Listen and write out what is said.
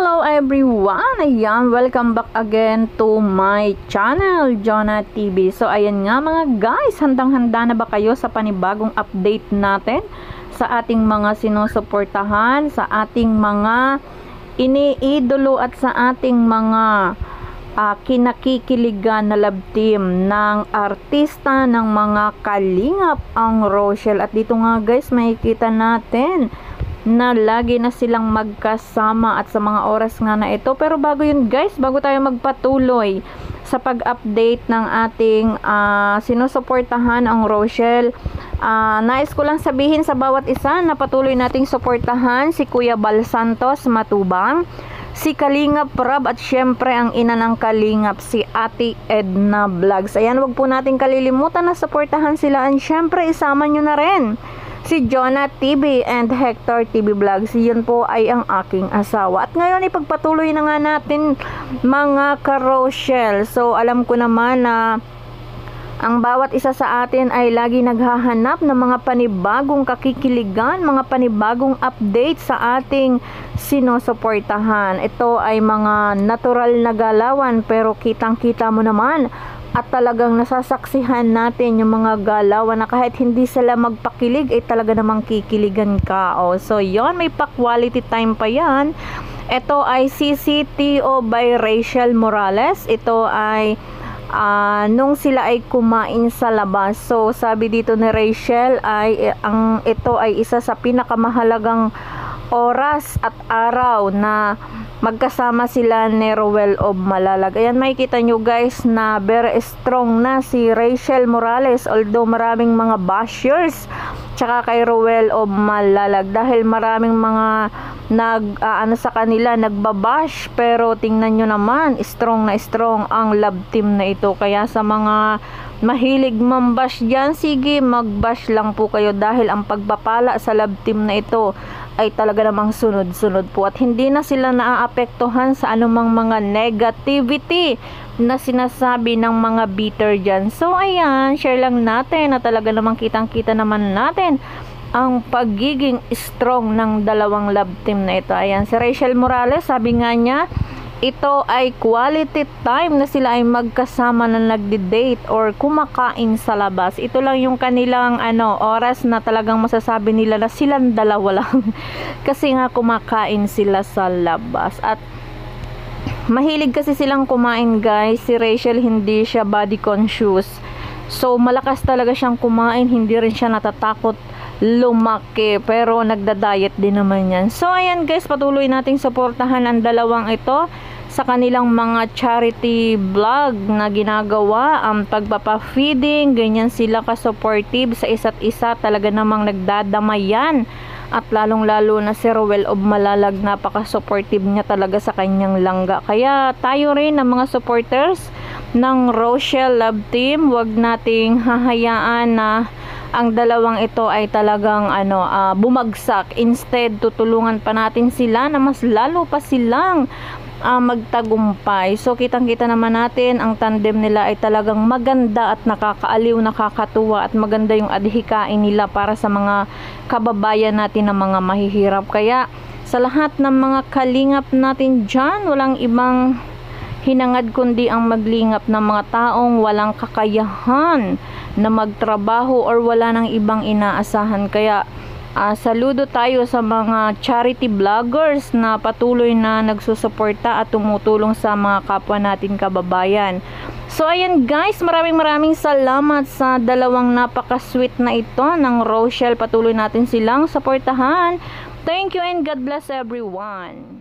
Hello everyone! Ayan, welcome back again to my channel, Jonah TV. So ayan nga mga guys, handang-handa na ba kayo sa panibagong update natin sa ating mga sinusuportahan, sa ating mga iniidolo at sa ating mga kinakikiligan na love team ng artista ng mga kalingap ang Rochelle. At dito nga guys, makikita natin na lagi na silang magkasama at sa mga oras nga na ito. Pero bago yun guys, bago tayo magpatuloy sa pag-update ng ating sinusuportahan ang Rochelle, nais ko lang sabihin sa bawat isa na patuloy nating suportahan si Kuya Bal Santos Matubang, si Kalingap Rab, at syempre ang ina ng Kalingap, si Ate Edna Vlogs. Ayan, wag po nating kalilimutan na suportahan sila, and syempre isama nyo na rin si Jonah TV and Hector TV Vlogs. Yun po ay ang aking asawa. At ngayon ipagpatuloy na nga natin mga ka-Rochelle. So alam ko naman na ang bawat isa sa atin ay lagi naghahanap ng mga panibagong kakikiligan, mga panibagong update sa ating sinusuportahan. Ito ay mga natural na galawan, pero kitang-kita mo naman at talagang nasasaksihan natin yung mga galawan na kahit hindi sila magpakilig ay talaga namang kikiligan ka. So yon, may pa-quality time pa yan. Ito ay CCTO by Rachel Morales. Ito ay nung sila ay kumain sa labas. So sabi dito ni Rachel ay ito ay isa sa pinakamahalagang oras at araw na magkasama sila ni Ruel of Malalag. Ayan, makikita nyo guys na very strong na si Rachel Morales, although maraming mga bashers tsaka kay Ruel of Malalag dahil maraming mga sa kanila nagbabash, pero tingnan nyo naman, strong na strong ang love team na ito. Kaya sa mga mahilig mambash dyan, sige, magbash lang po kayo dahil ang pagpapala sa love team na ito ay talaga namang sunod-sunod po, at hindi na sila naaapektuhan sa anumang mga negativity na sinasabi ng mga bitter dyan. So ayan, share lang natin na talaga namang kitang-kita naman natin ang pagiging strong ng dalawang love team na ito. Ayan, si Rachel Morales, sabi nga niya, ito ay quality time na sila ay magkasama na nagde-date or kumakain sa labas. Ito lang yung kanilang oras na talagang masasabi nila na silang dalawa lang kasi nga kumakain sila sa labas. At mahilig kasi silang kumain guys. Si Rachel hindi siya body conscious, so malakas talaga siyang kumain, hindi rin siya natatakot lumaki, pero nagda-diet din naman yan. So ayan guys, patuloy nating suportahan ang dalawang ito sa kanilang mga charity vlog na ginagawa, ang pagpapa-feeding, ganyan sila ka-supportive sa isa't isa, talaga namang nagdadamayan. At lalong-lalo na si Ruel of Malalag, napaka-supportive niya talaga sa kanyang langga. Kaya tayo rin ng mga supporters ng Rochelle Love Team, wag nating hahayaan na ang dalawang ito ay talagang bumagsak. Instead, tutulungan pa natin sila na mas lalo pa silang magtagumpay. So kitang-kita naman natin ang tandem nila ay talagang maganda at nakakaaliw, nakakatuwa, at maganda yung adhikain nila para sa mga kababayan natin na mga mahihirap. Kaya sa lahat ng mga kalingap natin dyan, walang ibang hinangad kundi ang maglingap ng mga taong walang kakayahan na magtrabaho or wala nang ibang inaasahan. Kaya saludo tayo sa mga charity vloggers na patuloy na nagsusuporta at tumutulong sa mga kapwa natin kababayan. So ayan guys, maraming salamat sa dalawang napaka-sweet na ito ng Rochelle. Patuloy natin silang suportahan. Thank you and God bless everyone.